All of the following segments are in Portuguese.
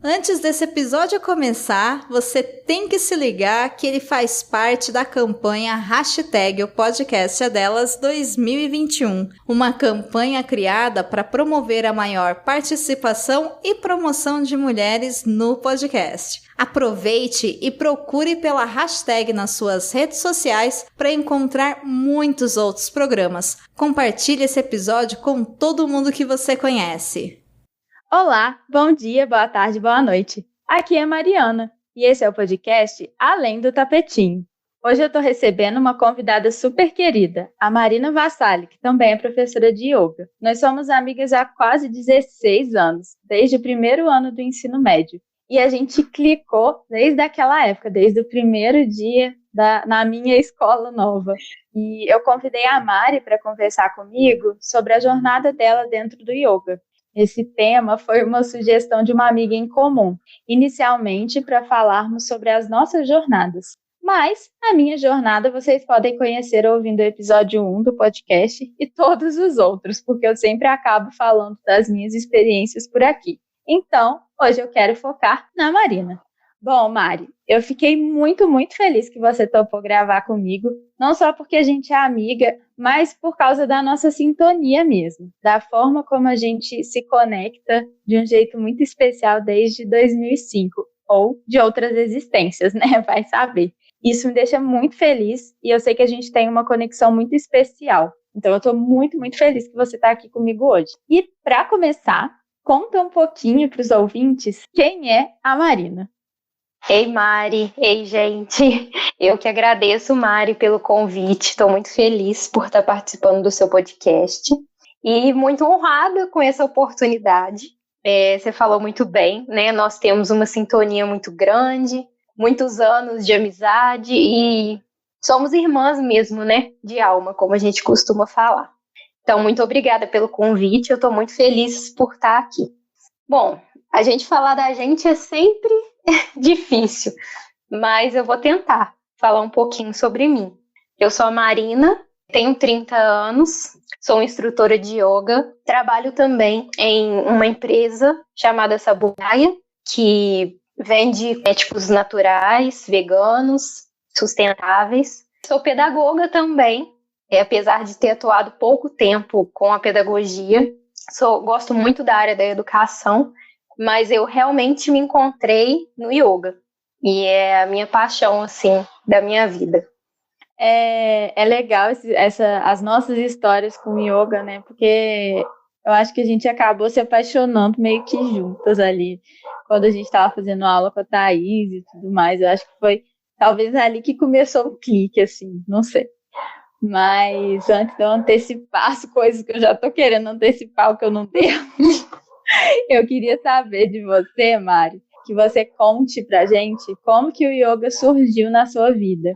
Antes desse episódio começar, você tem que se ligar que ele faz parte da campanha Hashtag o Podcast é Delas 2021, uma campanha criada para promover a maior participação e promoção de mulheres no podcast. Aproveite e procure pela hashtag nas suas redes sociais para encontrar muitos outros programas. Compartilhe esse episódio com todo mundo que você conhece. Olá, bom dia, boa tarde, boa noite. Aqui é Mariana e esse é o podcast Além do Tapetinho. Hoje eu estou recebendo uma convidada super querida, a Marina Vassalli, que também é professora de yoga. Nós somos amigas há quase 16 anos, desde o primeiro ano do ensino médio. E a gente clicou desde aquela época, desde o primeiro dia na minha escola nova. E eu convidei a Mari para conversar comigo sobre a jornada dela dentro do yoga. Esse tema foi uma sugestão de uma amiga em comum, inicialmente para falarmos sobre as nossas jornadas. Mas a minha jornada vocês podem conhecer ouvindo o episódio 1 do podcast e todos os outros, porque eu sempre acabo falando das minhas experiências por aqui. Então, hoje eu quero focar na Marina. Bom, Mari, eu fiquei muito feliz que você topou gravar comigo, não só porque a gente é amiga, mas por causa da nossa sintonia mesmo, da forma como a gente se conecta de um jeito muito especial desde 2005, ou de outras existências, né? Vai saber. Isso me deixa muito feliz e eu sei que a gente tem uma conexão muito especial. Então eu estou muito feliz que você está aqui comigo hoje. E para começar, conta um pouquinho para os ouvintes quem é a Marina. Ei, Mari. Ei, gente. Eu que agradeço, Mari, pelo convite. Estou muito feliz por estar participando do seu podcast e muito honrada com essa oportunidade. Você falou muito bem, né? Nós temos uma sintonia muito grande, muitos anos de amizade e somos irmãs mesmo, né? De alma, como a gente costuma falar. Então, muito obrigada pelo convite. Eu estou muito feliz por estar aqui. Bom, a gente falar da gente é sempre difícil, mas eu vou tentar falar um pouquinho sobre mim. Eu sou a Marina, tenho 30 anos, sou instrutora de yoga, trabalho também em uma empresa chamada Sabudaia, que vende cosméticos naturais, veganos, sustentáveis. Sou pedagoga também, apesar de ter atuado pouco tempo com a pedagogia, gosto muito da área da educação, mas eu realmente me encontrei no yoga. E é a minha paixão, assim, da minha vida. É legal as nossas histórias com yoga, né? Porque eu acho que a gente acabou se apaixonando meio que juntas ali. Quando a gente estava fazendo aula com a Thaís e tudo mais. Eu acho que foi talvez ali que começou o clique, assim, não sei. Mas antes de eu antecipar as coisas que eu já tô querendo antecipar o que eu não devo, eu queria saber de você, Mari, que você conte pra gente como que o yoga surgiu na sua vida.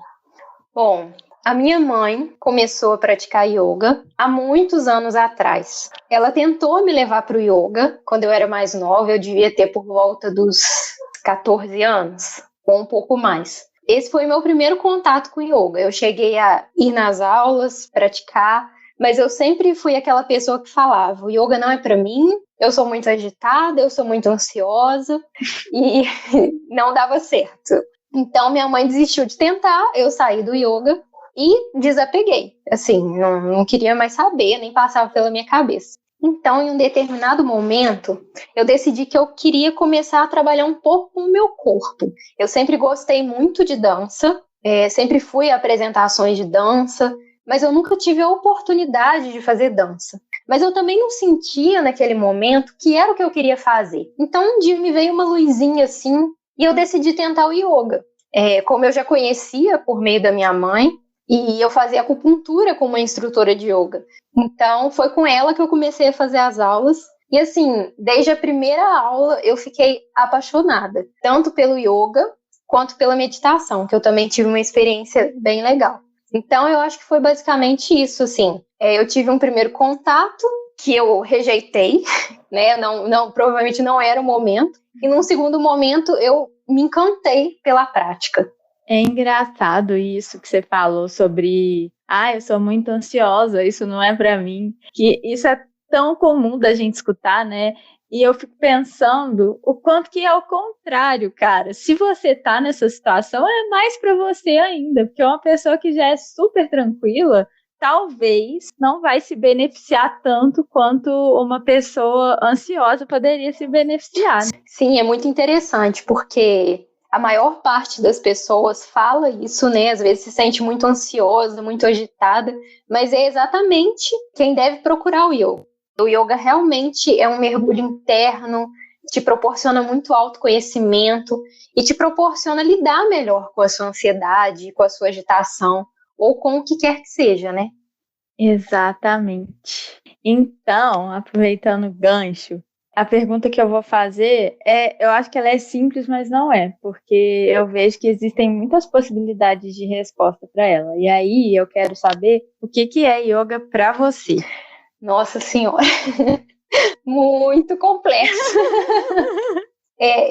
Bom, a minha mãe começou a praticar yoga há muitos anos atrás. Ela tentou me levar para o yoga quando eu era mais nova, eu devia ter por volta dos 14 anos, ou um pouco mais. Esse foi o meu primeiro contato com yoga. Eu cheguei a ir nas aulas, praticar, mas eu sempre fui aquela pessoa que falava, o yoga não é para mim, eu sou muito agitada, eu sou muito ansiosa, e não dava certo. Então, minha mãe desistiu de tentar, eu saí do yoga e desapeguei. Assim, não queria mais saber, nem passava pela minha cabeça. Então, em um determinado momento, eu decidi que eu queria começar a trabalhar um pouco com o meu corpo. Eu sempre gostei muito de dança, sempre fui a apresentações de dança, mas eu nunca tive a oportunidade de fazer dança. Mas eu também não sentia naquele momento que era o que eu queria fazer. Então, um dia me veio uma luzinha assim, e eu decidi tentar o yoga. Como eu já conhecia por meio da minha mãe, e eu fazia acupuntura com uma instrutora de yoga. Então, foi com ela que eu comecei a fazer as aulas. E assim, desde a primeira aula, eu fiquei apaixonada. Tanto pelo yoga, quanto pela meditação, que eu também tive uma experiência bem legal. Então, eu acho que foi basicamente isso, assim. Eu tive um primeiro contato, que eu rejeitei, né? Provavelmente não era o momento. E num segundo momento, eu me encantei pela prática. É engraçado isso que você falou sobre, eu sou muito ansiosa, isso não é pra mim. Que isso é tão comum da gente escutar, né? E eu fico pensando o quanto que é o contrário, cara. Se você tá nessa situação, é mais pra você ainda, porque uma pessoa que já é super tranquila, talvez não vai se beneficiar tanto quanto uma pessoa ansiosa poderia se beneficiar, né? Sim, é muito interessante, porque a maior parte das pessoas fala isso, né? Às vezes se sente muito ansiosa, muito agitada, mas é exatamente quem deve procurar o yoga. O yoga realmente é um mergulho interno, te proporciona muito autoconhecimento e te proporciona lidar melhor com a sua ansiedade, com a sua agitação, ou com o que quer que seja, né? Exatamente. Então, aproveitando o gancho, a pergunta que eu vou fazer eu acho que ela é simples, mas não é, porque eu vejo que existem muitas possibilidades de resposta para ela. E aí eu quero saber o que é yoga para você. Nossa Senhora, muito complexo.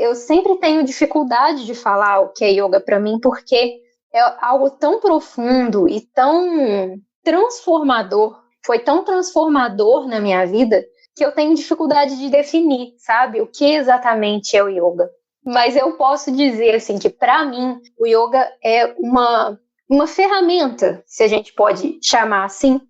Eu sempre tenho dificuldade de falar o que é yoga para mim, porque é algo tão profundo e tão transformador, foi tão transformador na minha vida, que eu tenho dificuldade de definir, sabe, o que exatamente é o yoga. Mas eu posso dizer, assim, que para mim, o yoga é uma ferramenta, se a gente pode chamar assim,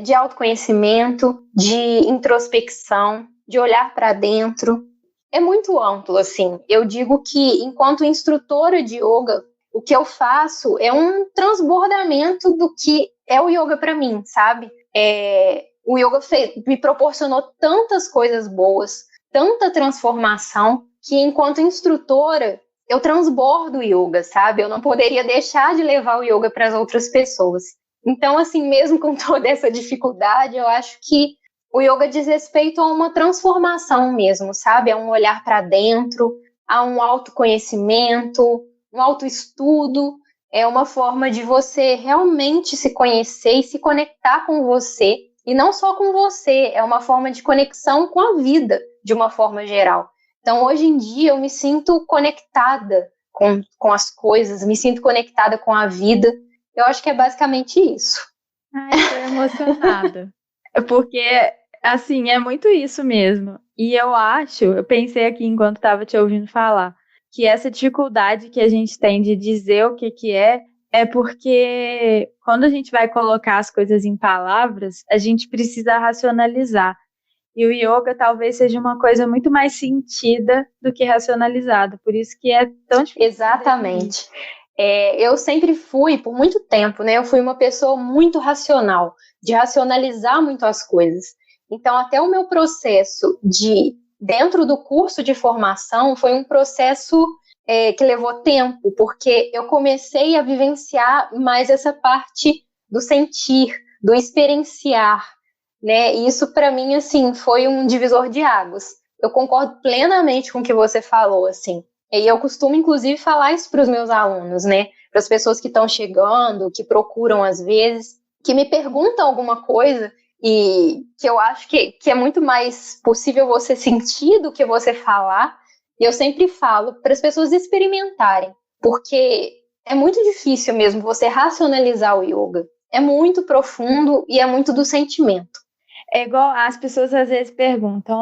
de autoconhecimento, de introspecção, de olhar para dentro. É muito amplo, assim. Eu digo que, enquanto instrutora de yoga, o que eu faço é um transbordamento do que é o yoga para mim, sabe? O yoga me proporcionou tantas coisas boas, tanta transformação, que enquanto instrutora, eu transbordo o yoga, sabe? Eu não poderia deixar de levar o yoga para as outras pessoas. Então, assim, mesmo com toda essa dificuldade, eu acho que o yoga diz respeito a uma transformação mesmo, sabe? A um olhar para dentro, a um autoconhecimento, um autoestudo. É uma forma de você realmente se conhecer e se conectar com você. E não só com você, é uma forma de conexão com a vida, de uma forma geral. Então, hoje em dia, eu me sinto conectada com as coisas, me sinto conectada com a vida. Eu acho que é basicamente isso. Ai, tô emocionada. Porque, assim, é muito isso mesmo. E eu pensei aqui enquanto estava te ouvindo falar, que essa dificuldade que a gente tem de dizer o que é porque quando a gente vai colocar as coisas em palavras, a gente precisa racionalizar. E o yoga talvez seja uma coisa muito mais sentida do que racionalizada. Por isso que é tão difícil. Exatamente. Eu sempre fui, por muito tempo, né? Eu fui uma pessoa muito racional, de racionalizar muito as coisas. Então, até o meu processo dentro do curso de formação, foi um processo que levou tempo, porque eu comecei a vivenciar mais essa parte do sentir, do experienciar, né? E isso, para mim, assim, foi um divisor de águas. Eu concordo plenamente com o que você falou, assim. E eu costumo, inclusive, falar isso para os meus alunos, né? Para as pessoas que estão chegando, que procuram às vezes, que me perguntam alguma coisa e que eu acho que é muito mais possível você sentir do que você falar. E eu sempre falo para as pessoas experimentarem, porque é muito difícil mesmo você racionalizar o yoga. É muito profundo e é muito do sentimento. É igual as pessoas às vezes perguntam,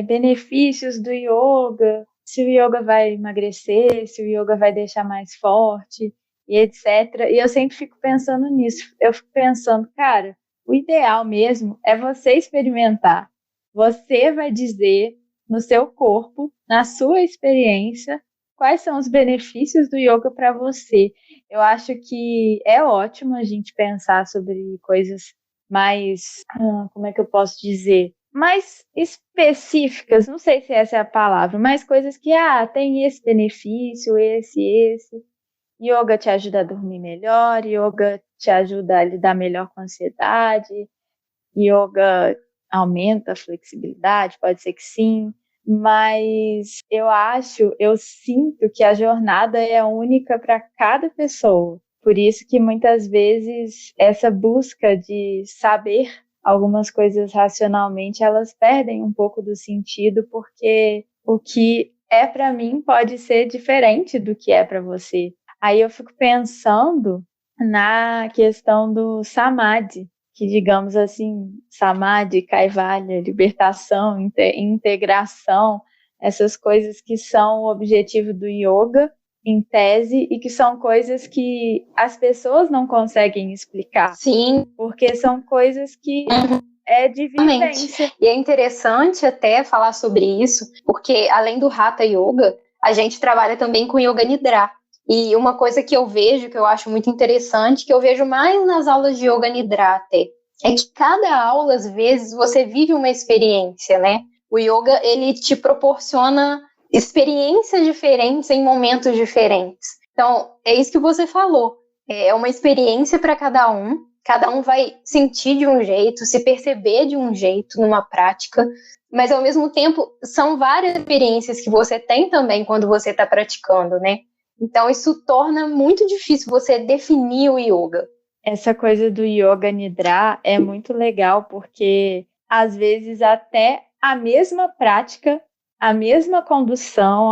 benefícios do yoga, se o yoga vai emagrecer, se o yoga vai deixar mais forte, e etc. E eu sempre fico pensando nisso. Eu fico pensando, cara, o ideal mesmo é você experimentar. Você vai dizer no seu corpo, na sua experiência, quais são os benefícios do yoga para você. Eu acho que é ótimo a gente pensar sobre coisas mais, como é que eu posso dizer, mais específicas, não sei se essa é a palavra, mas coisas que, tem esse benefício, esse. Yoga te ajuda a dormir melhor, yoga te ajuda a lidar melhor com a ansiedade, yoga aumenta a flexibilidade, pode ser que sim, mas eu sinto que a jornada é única para cada pessoa. Por isso que muitas vezes essa busca de saber algumas coisas racionalmente, elas perdem um pouco do sentido, porque o que é para mim pode ser diferente do que é para você. Aí eu fico pensando na questão do samadhi, que, digamos assim, Samadhi, Kaivalya, libertação, integração, essas coisas que são o objetivo do yoga, em tese, e que são coisas que as pessoas não conseguem explicar. Sim. Porque são coisas que é de vivência. E é interessante até falar sobre isso, porque além do Hatha Yoga, a gente trabalha também com Yoga Nidra. E uma coisa que eu vejo, que eu acho muito interessante, que eu vejo mais nas aulas de Yoga Nidra até, é que cada aula, às vezes, você vive uma experiência, né? O yoga, ele te proporciona experiências diferentes em momentos diferentes. Então, é isso que você falou. É uma experiência para cada um vai sentir de um jeito, se perceber de um jeito numa prática, mas ao mesmo tempo são várias experiências que você tem também quando você está praticando, né? Então isso torna muito difícil você definir o yoga. Essa coisa do Yoga Nidra é muito legal porque às vezes até a mesma prática, a mesma condução,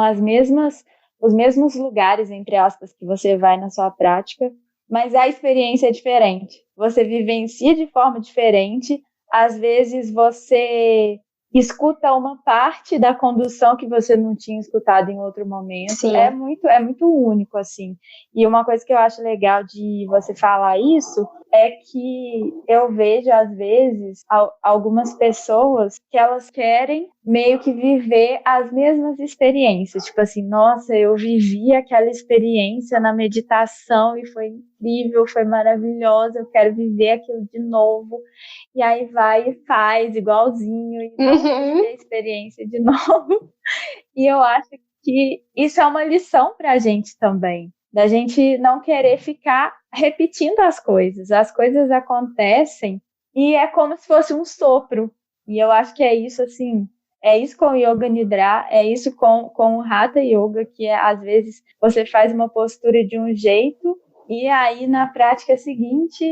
os mesmos lugares, entre aspas, que você vai na sua prática, mas a experiência é diferente. Você vivencia de forma diferente. Às vezes você escuta uma parte da condução que você não tinha escutado em outro momento. Sim. É muito único, assim. E uma coisa que eu acho legal de você falar isso é que eu vejo, às vezes, algumas pessoas que elas querem meio que viver as mesmas experiências. Tipo assim, nossa, eu vivi aquela experiência na meditação e foi incrível, foi maravilhosa, eu quero viver aquilo de novo. E aí vai e faz igualzinho e vai viver a experiência de novo. E eu acho que isso é uma lição para a gente também, da gente não querer ficar repetindo as coisas. As coisas acontecem e é como se fosse um sopro. E eu acho que é isso, assim, é isso com o Yoga Nidra, é isso com o Hatha Yoga, que às vezes você faz uma postura de um jeito e aí na prática seguinte,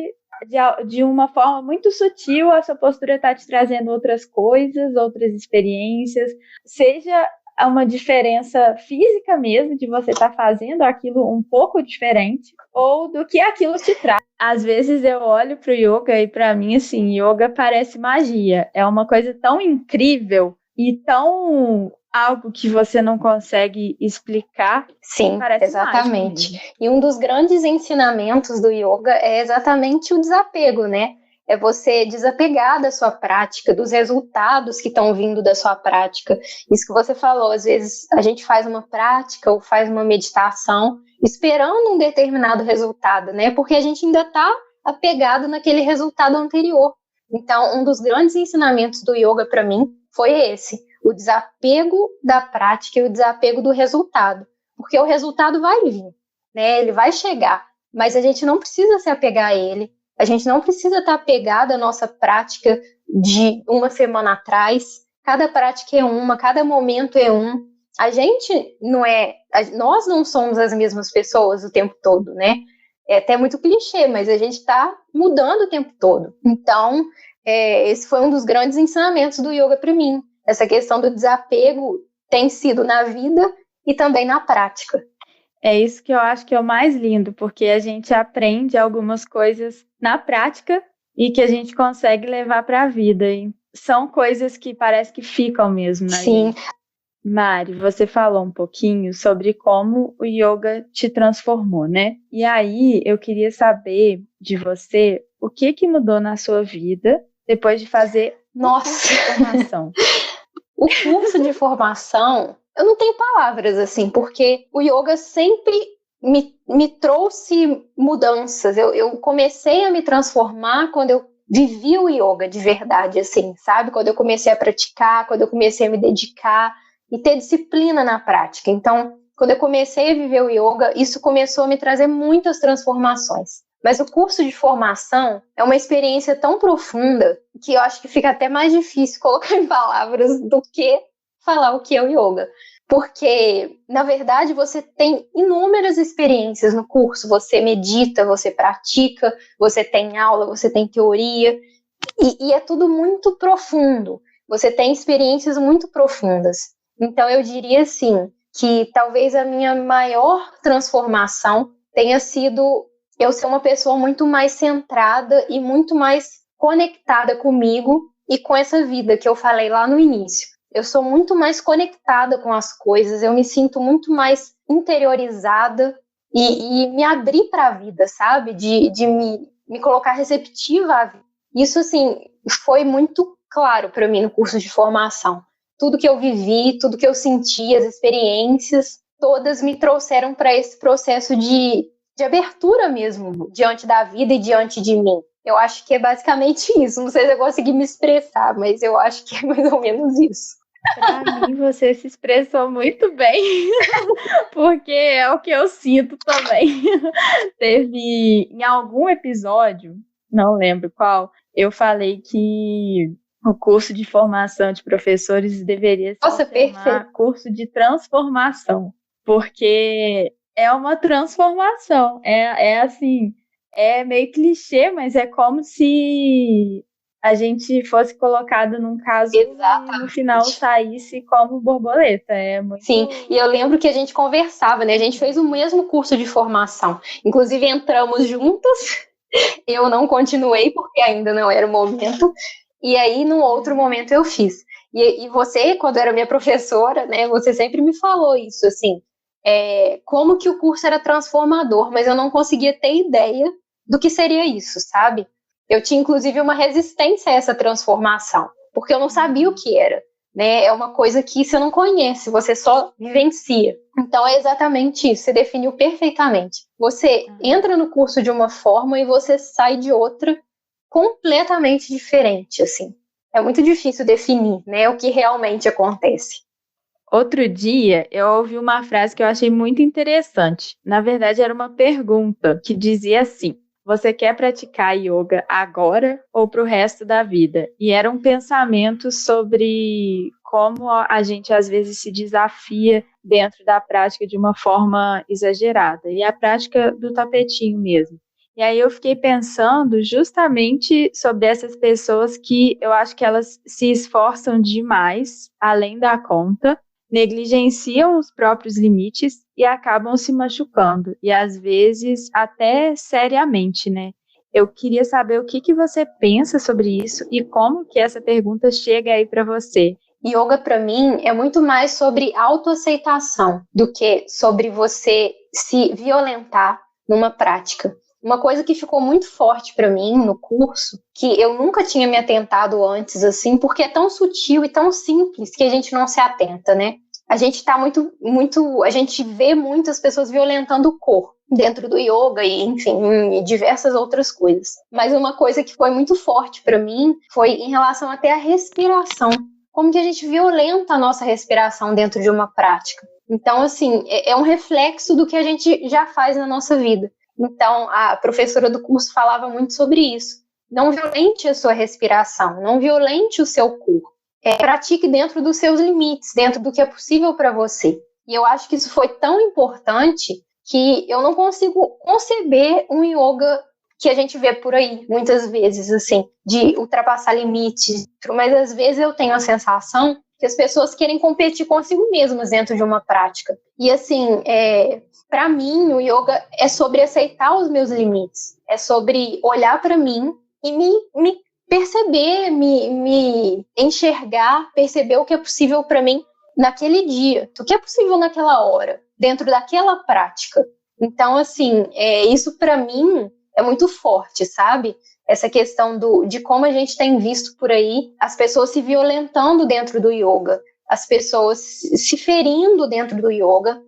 de uma forma muito sutil, a sua postura está te trazendo outras coisas, outras experiências, seja uma diferença física mesmo, de você estar fazendo aquilo um pouco diferente, ou do que aquilo te traz. Às vezes eu olho para o yoga e para mim, assim, yoga parece magia. É uma coisa tão incrível e tão algo que você não consegue explicar. Sim, exatamente. E um dos grandes ensinamentos do yoga é exatamente o desapego, né? É você desapegar da sua prática, dos resultados que estão vindo da sua prática. Isso que você falou, às vezes a gente faz uma prática ou faz uma meditação esperando um determinado resultado, né? Porque a gente ainda está apegado naquele resultado anterior. Então, um dos grandes ensinamentos do yoga para mim foi esse, o desapego da prática e o desapego do resultado. Porque o resultado vai vir, né? Ele vai chegar, mas a gente não precisa se apegar a ele. A gente não precisa estar apegado à nossa prática de uma semana atrás. Cada prática é uma, cada momento é um. A gente não é... Nós não somos as mesmas pessoas o tempo todo, né? É até muito clichê, mas a gente está mudando o tempo todo. Então, esse foi um dos grandes ensinamentos do yoga para mim. Essa questão do desapego tem sido na vida e também na prática. É isso que eu acho que é o mais lindo, porque a gente aprende algumas coisas na prática e que a gente consegue levar para a vida. E são coisas que parece que ficam mesmo na Sim. gente. Mari, você falou um pouquinho sobre como o yoga te transformou, né? E aí eu queria saber de você o que mudou na sua vida depois de fazer formação. O curso de formação, eu não tenho palavras assim, porque o yoga sempre me trouxe mudanças. Eu comecei a me transformar quando eu vivi o yoga de verdade, assim, sabe? Quando eu comecei a praticar, quando eu comecei a me dedicar e ter disciplina na prática. Então, quando eu comecei a viver o yoga, isso começou a me trazer muitas transformações. Mas o curso de formação é uma experiência tão profunda que eu acho que fica até mais difícil colocar em palavras do que falar o que é o yoga. Porque, na verdade, você tem inúmeras experiências no curso. Você medita, você pratica, você tem aula, você tem teoria. E é tudo muito profundo. Você tem experiências muito profundas. Então, eu diria, assim, que talvez a minha maior transformação tenha sido eu ser uma pessoa muito mais centrada e muito mais conectada comigo e com essa vida que eu falei lá no início. Eu sou muito mais conectada com as coisas, eu me sinto muito mais interiorizada e me abrir para a vida, sabe? De me colocar receptiva à vida. Isso, assim, foi muito claro para mim no curso de formação. Tudo que eu vivi, tudo que eu senti, as experiências, todas me trouxeram para esse processo de abertura mesmo, diante da vida e diante de mim. Eu acho que é basicamente isso. Não sei se eu consegui me expressar, mas eu acho que é mais ou menos isso. Pra mim, você se expressou muito bem, porque é o que eu sinto também. Teve em algum episódio, não lembro qual, eu falei que o curso de formação de professores deveria se chamar curso de transformação, porque é uma transformação, é assim, é meio clichê, mas é como se a gente fosse colocado num caso e no final saísse como borboleta. É muito... Sim, e eu lembro que a gente conversava, né? A gente fez o mesmo curso de formação. Inclusive entramos juntas. Eu não continuei porque ainda não era o momento. E aí, num outro momento, eu fiz. E você, quando era minha professora, né? Você sempre me falou isso, assim. Como que o curso era transformador, mas eu não conseguia ter ideia do que seria isso, sabe? Eu tinha, inclusive, uma resistência a essa transformação, porque eu não sabia o que era, né? É uma coisa que você não conhece, você só vivencia. Então, é exatamente isso, você definiu perfeitamente. Você entra no curso de uma forma e você sai de outra completamente diferente, assim. É muito difícil definir, né, o que realmente acontece. Outro dia, eu ouvi uma frase que eu achei muito interessante. Na verdade, era uma pergunta que dizia assim: você quer praticar yoga agora ou para o resto da vida? E era um pensamento sobre como a gente às vezes se desafia dentro da prática de uma forma exagerada. E a prática do tapetinho mesmo. E aí eu fiquei pensando justamente sobre essas pessoas que eu acho que elas se esforçam demais, além da conta, negligenciam os próprios limites e acabam se machucando, e às vezes até seriamente, né? Eu queria saber o que você pensa sobre isso e como que essa pergunta chega aí para você. Yoga, para mim, é muito mais sobre autoaceitação do que sobre você se violentar numa prática. Uma coisa que ficou muito forte para mim no curso, que eu nunca tinha me atentado antes, assim, porque é tão sutil e tão simples que a gente não se atenta, né? A gente tá a gente vê muitas pessoas violentando o corpo dentro do yoga e, enfim, e diversas outras coisas. Mas uma coisa que foi muito forte para mim foi em relação até à respiração. Como que a gente violenta a nossa respiração dentro de uma prática. Então, assim, é um reflexo do que a gente já faz na nossa vida. Então, a professora do curso falava muito sobre isso. Não violente a sua respiração, não violente o seu corpo. Pratique dentro dos seus limites, dentro do que é possível para você. E eu acho que isso foi tão importante que eu não consigo conceber um yoga que a gente vê por aí, muitas vezes, assim, de ultrapassar limites. Mas, às vezes, eu tenho a sensação que as pessoas querem competir consigo mesmas dentro de uma prática. E, assim, para mim, o yoga é sobre aceitar os meus limites. É sobre olhar para mim e me perceber, me enxergar, perceber o que é possível para mim naquele dia, o que é possível naquela hora, dentro daquela prática. Então, assim, isso para mim é muito forte, sabe? Essa questão de como a gente tem visto por aí as pessoas se violentando dentro do yoga, as pessoas se ferindo dentro do yoga,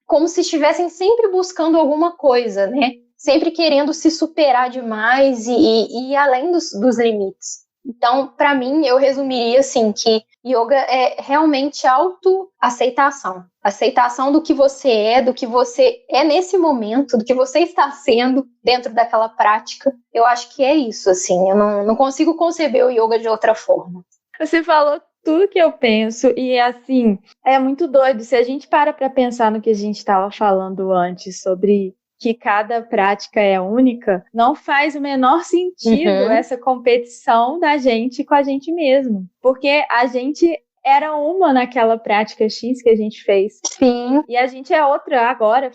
como se estivessem sempre buscando alguma coisa, né? Sempre querendo se superar demais e ir além dos limites. Então, para mim, eu resumiria assim, que yoga é realmente autoaceitação. Aceitação do que você é nesse momento, do que você está sendo dentro daquela prática. Eu acho que é isso, assim. Eu não consigo conceber o yoga de outra forma. Você falou tudo que eu penso e, assim, é muito doido. Se a gente para pensar no que a gente estava falando antes sobre que cada prática é única, não faz o menor sentido essa competição da gente com a gente mesmo. Porque a gente era uma naquela prática X que a gente fez. Sim. E a gente é outra agora.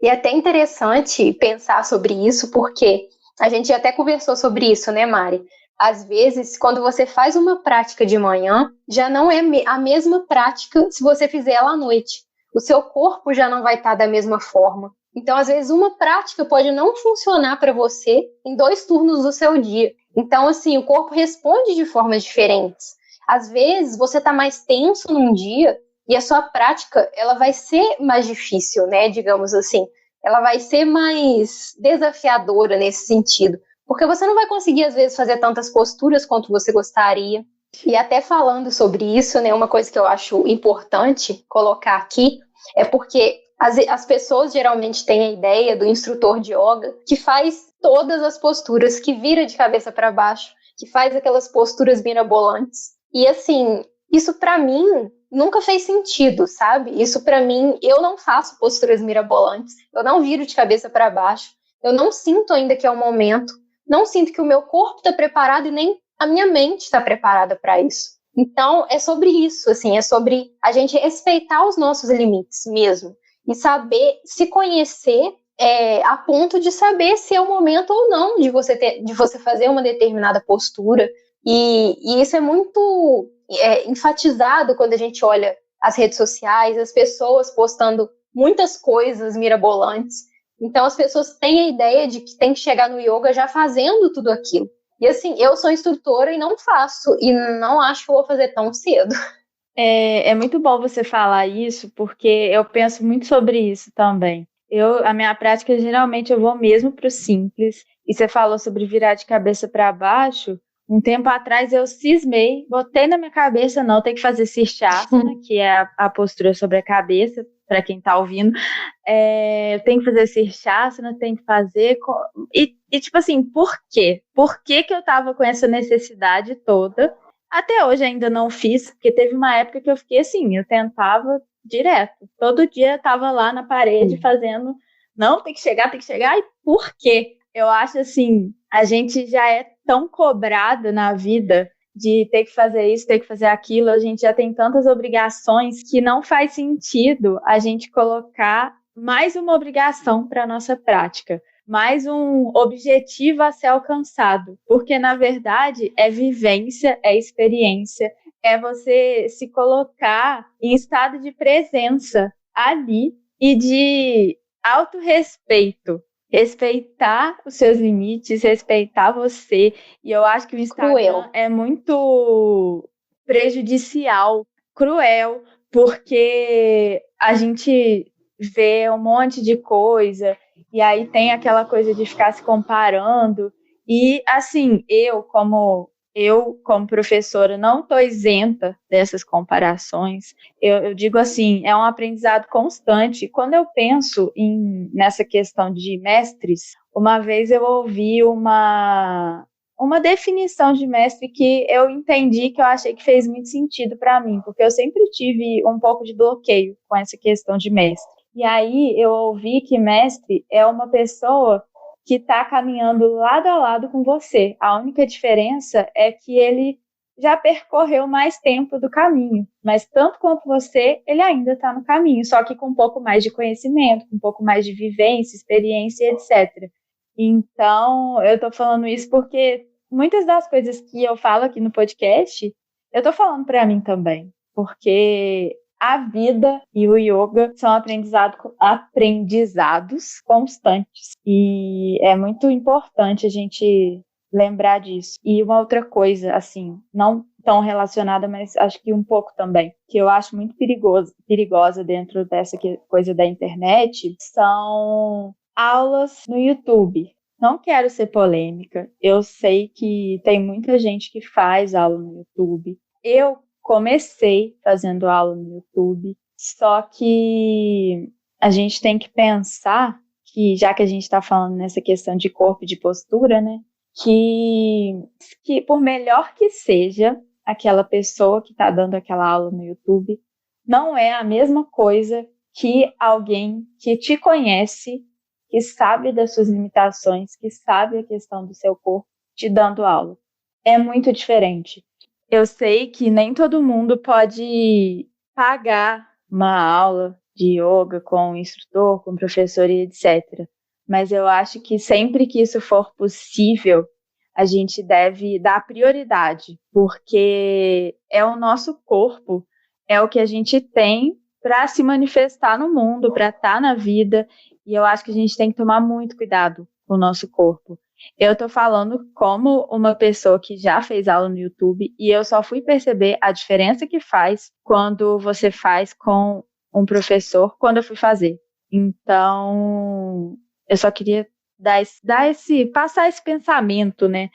E é até interessante pensar sobre isso, porque a gente até conversou sobre isso, né, Mari? Às vezes, quando você faz uma prática de manhã, já não é a mesma prática se você fizer ela à noite. O seu corpo já não vai estar da mesma forma. Então, às vezes, uma prática pode não funcionar para você em 2 turnos do seu dia. Então, assim, o corpo responde de formas diferentes. Às vezes, você está mais tenso num dia e a sua prática ela vai ser mais difícil, né? Digamos assim. Ela vai ser mais desafiadora nesse sentido. Porque você não vai conseguir, às vezes, fazer tantas posturas quanto você gostaria. E até falando sobre isso, né, uma coisa que eu acho importante colocar aqui é porque as pessoas geralmente têm a ideia do instrutor de yoga que faz todas as posturas, que vira de cabeça para baixo, que faz aquelas posturas mirabolantes. E assim, isso para mim nunca fez sentido, sabe? Isso para mim, eu não faço posturas mirabolantes, eu não viro de cabeça para baixo, eu não sinto ainda que é o momento. Não sinto que o meu corpo está preparado e nem a minha mente está preparada para isso. Então, é sobre isso, assim, é sobre a gente respeitar os nossos limites mesmo e saber se conhecer a ponto de saber se é o momento ou não de você fazer uma determinada postura. E isso é muito enfatizado quando a gente olha as redes sociais, as pessoas postando muitas coisas mirabolantes. Então, as pessoas têm a ideia de que tem que chegar no yoga já fazendo tudo aquilo. E assim, eu sou instrutora e não faço, e não acho que eu vou fazer tão cedo. É muito bom você falar isso, porque eu penso muito sobre isso também. A minha prática, geralmente, eu vou mesmo para o simples. E você falou sobre virar de cabeça para baixo. Um tempo atrás eu cismei, botei na minha cabeça, não, tem que fazer Sirsasana, que é a postura sobre a cabeça, para quem está ouvindo. Tem que fazer Sirsasana, tem que fazer... E tipo assim, por quê? Por que eu estava com essa necessidade toda? Até hoje ainda não fiz, porque teve uma época que eu fiquei assim, eu tentava direto. Todo dia eu estava lá na parede fazendo, não, tem que chegar, e por quê? Eu acho assim, a gente já é tão cobrado na vida de ter que fazer isso, ter que fazer aquilo, a gente já tem tantas obrigações que não faz sentido a gente colocar mais uma obrigação para a nossa prática, mais um objetivo a ser alcançado, porque na verdade é vivência, é experiência, é você se colocar em estado de presença ali e de autorrespeito. Respeitar os seus limites, respeitar você. E eu acho que o Instagram é muito prejudicial, cruel, porque a gente vê um monte de coisa e aí tem aquela coisa de ficar se comparando. E, assim, eu como professora, não estou isenta dessas comparações. Eu digo assim, é um aprendizado constante. Quando eu penso nessa questão de mestres, uma vez eu ouvi uma definição de mestre que eu entendi, que eu achei que fez muito sentido para mim, porque eu sempre tive um pouco de bloqueio com essa questão de mestre. E aí eu ouvi que mestre é uma pessoa que está caminhando lado a lado com você. A única diferença é que ele já percorreu mais tempo do caminho, mas tanto quanto você, ele ainda está no caminho, só que com um pouco mais de conhecimento, com um pouco mais de vivência, experiência, etc. Então, eu estou falando isso porque muitas das coisas que eu falo aqui no podcast, eu estou falando para mim também, porque a vida e o yoga são aprendizados constantes. E é muito importante a gente lembrar disso. E uma outra coisa, assim, não tão relacionada, mas acho que um pouco também, que eu acho muito perigosa dentro dessa coisa da internet, são aulas no YouTube. Não quero ser polêmica. Eu sei que tem muita gente que faz aula no YouTube. Eu comecei fazendo aula no YouTube, só que a gente tem que pensar que, já que a gente está falando nessa questão de corpo e de postura, né, que por melhor que seja aquela pessoa que está dando aquela aula no YouTube, não é a mesma coisa que alguém que te conhece, que sabe das suas limitações, que sabe a questão do seu corpo, te dando aula. É muito diferente. Eu sei que nem todo mundo pode pagar uma aula de yoga com um instrutor, com um professor e etc. Mas eu acho que sempre que isso for possível, a gente deve dar prioridade, porque é o nosso corpo, é o que a gente tem para se manifestar no mundo, para estar na vida, e eu acho que a gente tem que tomar muito cuidado com o nosso corpo. Eu tô falando como uma pessoa que já fez aula no YouTube e eu só fui perceber a diferença que faz quando você faz com um professor, quando eu fui fazer. Então, eu só queria passar esse pensamento, né?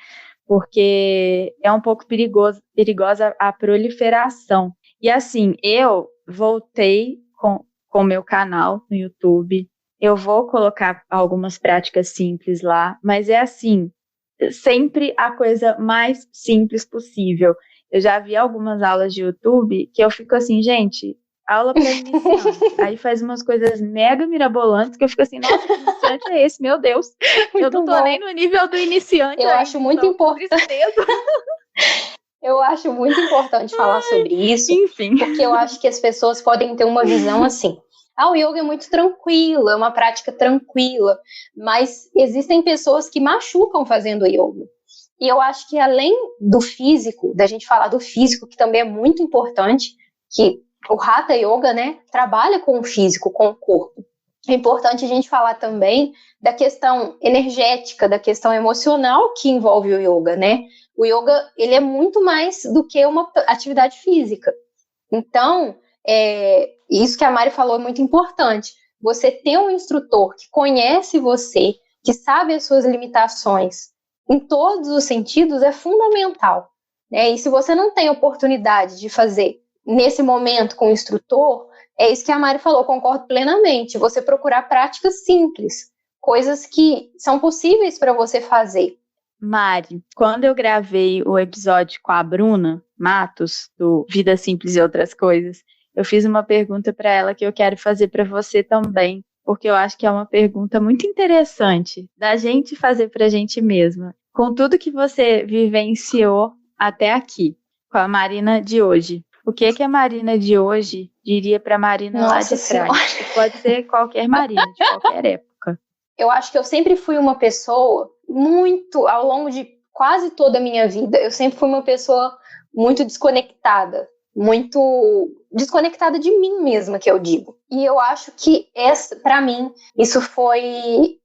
Porque é um pouco perigosa a proliferação. E assim, eu voltei com o meu canal no YouTube. Eu vou colocar algumas práticas simples lá, mas é assim, sempre a coisa mais simples possível. Eu já vi algumas aulas de YouTube que eu fico assim, gente, aula para iniciante. Aí faz umas coisas mega mirabolantes que eu fico assim, nossa, que iniciante é esse? Meu Deus, eu não tô nem no nível do iniciante. Eu acho muito importante. Eu acho muito importante falar sobre isso, enfim, porque eu acho que as pessoas podem ter uma visão assim. O yoga é muito tranquilo, é uma prática tranquila, mas existem pessoas que machucam fazendo yoga. E eu acho que além do físico, da gente falar do físico, que também é muito importante, que o Hatha Yoga, né, trabalha com o físico, com o corpo. É importante a gente falar também da questão energética, da questão emocional que envolve o yoga, né? O yoga, ele é muito mais do que uma atividade física. Então, isso que a Mari falou é muito importante. Você ter um instrutor que conhece você, que sabe as suas limitações em todos os sentidos é fundamental, né? E se você não tem oportunidade de fazer nesse momento com o instrutor, é isso que a Mari falou, concordo plenamente. Você procurar práticas simples, coisas que são possíveis para você fazer. Mari, quando eu gravei o episódio com a Bruna Matos, do Vida Simples e Outras Coisas, eu fiz uma pergunta para ela que eu quero fazer para você também, porque eu acho que é uma pergunta muito interessante da gente fazer para a gente mesma. Com tudo que você vivenciou até aqui, com a Marina de hoje, o que a Marina de hoje diria para a Marina lá de trás? Pode ser qualquer Marina, de qualquer época. Eu acho que eu sempre fui uma pessoa muito, ao longo de quase toda a minha vida, eu sempre fui uma pessoa muito desconectada de mim mesma, que eu digo. E eu acho que, para mim, isso foi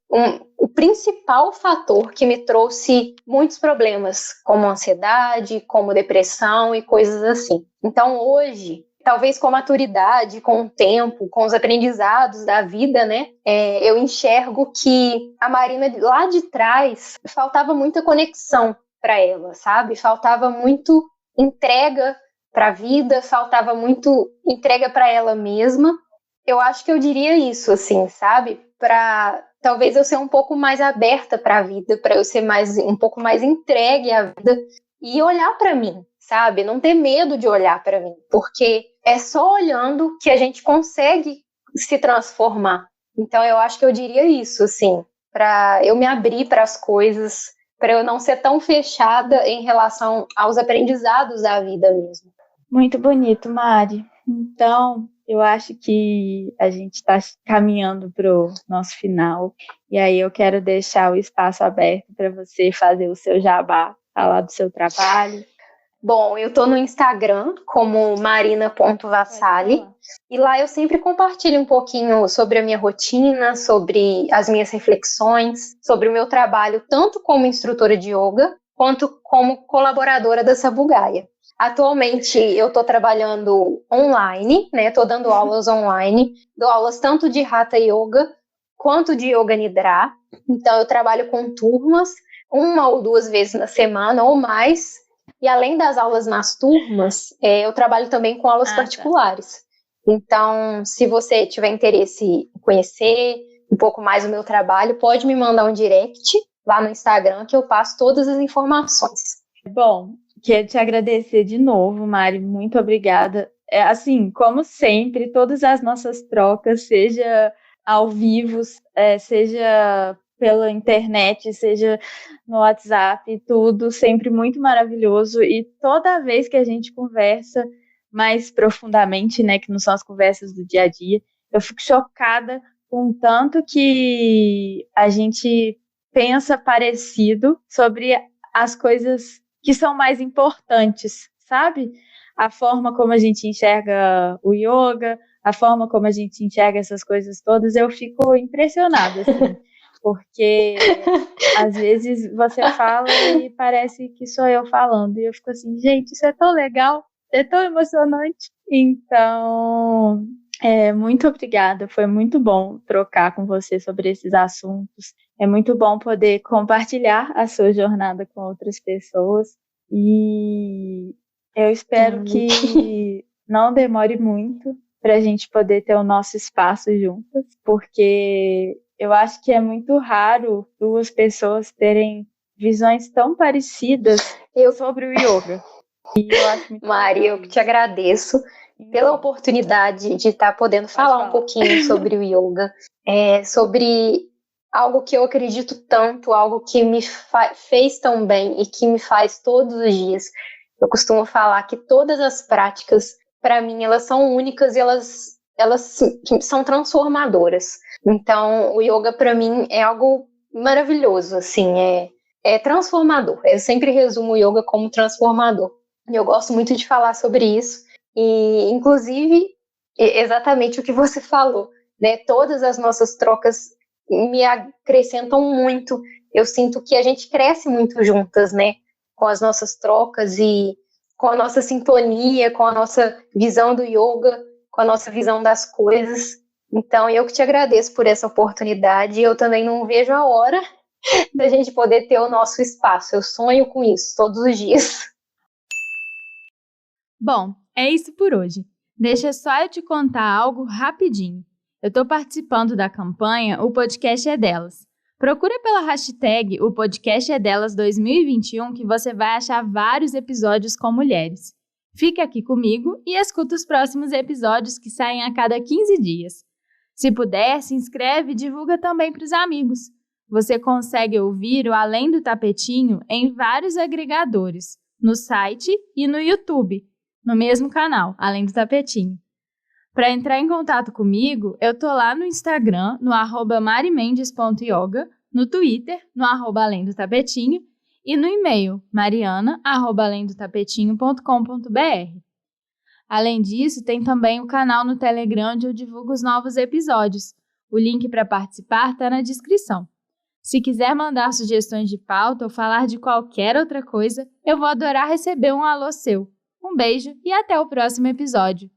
o principal fator que me trouxe muitos problemas, como ansiedade, como depressão e coisas assim. Então, hoje, talvez com a maturidade, com o tempo, com os aprendizados da vida, né? Eu enxergo que a Marina lá de trás faltava muita conexão para ela, sabe? Faltava muito entrega para a vida, faltava muito entrega para ela mesma. Eu acho que eu diria isso, assim, sabe? Para talvez eu ser um pouco mais aberta para a vida, para eu ser um pouco mais entregue à vida e olhar para mim, sabe? Não ter medo de olhar para mim, porque é só olhando que a gente consegue se transformar. Então eu acho que eu diria isso, assim, para eu me abrir para as coisas, para eu não ser tão fechada em relação aos aprendizados da vida mesmo. Muito bonito, Mari. Então, eu acho que a gente está caminhando para o nosso final. E aí eu quero deixar o espaço aberto para você fazer o seu jabá, falar do seu trabalho. Bom, eu estou no Instagram como marina.vassali e lá eu sempre compartilho um pouquinho sobre a minha rotina, sobre as minhas reflexões, sobre o meu trabalho tanto como instrutora de yoga quanto como colaboradora da Sabugaia. Atualmente eu estou trabalhando online, né? Estou dando aulas online, dou aulas tanto de Hatha Yoga quanto de Yoga Nidra. Então eu trabalho com turmas, 1 ou 2 vezes na semana ou mais. E além das aulas nas turmas, eu trabalho também com aulas particulares. Então, se você tiver interesse em conhecer um pouco mais o meu trabalho, pode me mandar um direct lá no Instagram que eu passo todas as informações. Bom, quero te agradecer de novo, Mari, muito obrigada. Assim, como sempre, todas as nossas trocas, seja ao vivo, seja pela internet, seja no WhatsApp, tudo sempre muito maravilhoso. E toda vez que a gente conversa mais profundamente, né, que não são as conversas do dia a dia, eu fico chocada com o tanto que a gente pensa parecido sobre as coisas que são mais importantes, sabe? A forma como a gente enxerga o yoga, a forma como a gente enxerga essas coisas todas, eu fico impressionada, assim, porque às vezes você fala e parece que sou eu falando, e eu fico assim, gente, isso é tão legal, é tão emocionante. Então, muito obrigada, foi muito bom trocar com você sobre esses assuntos, é muito bom poder compartilhar a sua jornada com outras pessoas, e eu espero que não demore muito para a gente poder ter o nosso espaço juntas, porque eu acho que é muito raro duas pessoas terem visões tão parecidas sobre o yoga. E eu acho muito Mari, eu que te agradeço pela oportunidade de estar podendo falar um pouquinho sobre o yoga, sobre algo que eu acredito tanto, algo que me fez tão bem e que me faz todos os dias. Eu costumo falar que todas as práticas, para mim, elas são únicas e elas são transformadoras. Então, o yoga, para mim, é algo maravilhoso, assim, é transformador. Eu sempre resumo o yoga como transformador. E eu gosto muito de falar sobre isso. E, inclusive, exatamente o que você falou, né? Todas as nossas trocas me acrescentam muito. Eu sinto que a gente cresce muito juntas, né? Com as nossas trocas e com a nossa sintonia, com a nossa visão do yoga, com a nossa visão das coisas. Então, eu que te agradeço por essa oportunidade. Eu também não vejo a hora da gente poder ter o nosso espaço. Eu sonho com isso todos os dias. Bom, é isso por hoje. Deixa só eu te contar algo rapidinho. Eu estou participando da campanha O Podcast é Delas. Procura pela hashtag O Podcast é Delas 2021 que você vai achar vários episódios com mulheres. Fique aqui comigo e escuta os próximos episódios que saem a cada 15 dias. Se puder, se inscreve e divulga também para os amigos. Você consegue ouvir o Além do Tapetinho em vários agregadores, no site e no YouTube, no mesmo canal, Além do Tapetinho. Para entrar em contato comigo, eu tô lá no Instagram, no @marimendes.yoga, no Twitter, no @além do tapetinho e no e-mail, mariana@alendotapetinho.com.br. Além disso, tem também o canal no Telegram onde eu divulgo os novos episódios. O link para participar está na descrição. Se quiser mandar sugestões de pauta ou falar de qualquer outra coisa, eu vou adorar receber um alô seu. Um beijo e até o próximo episódio.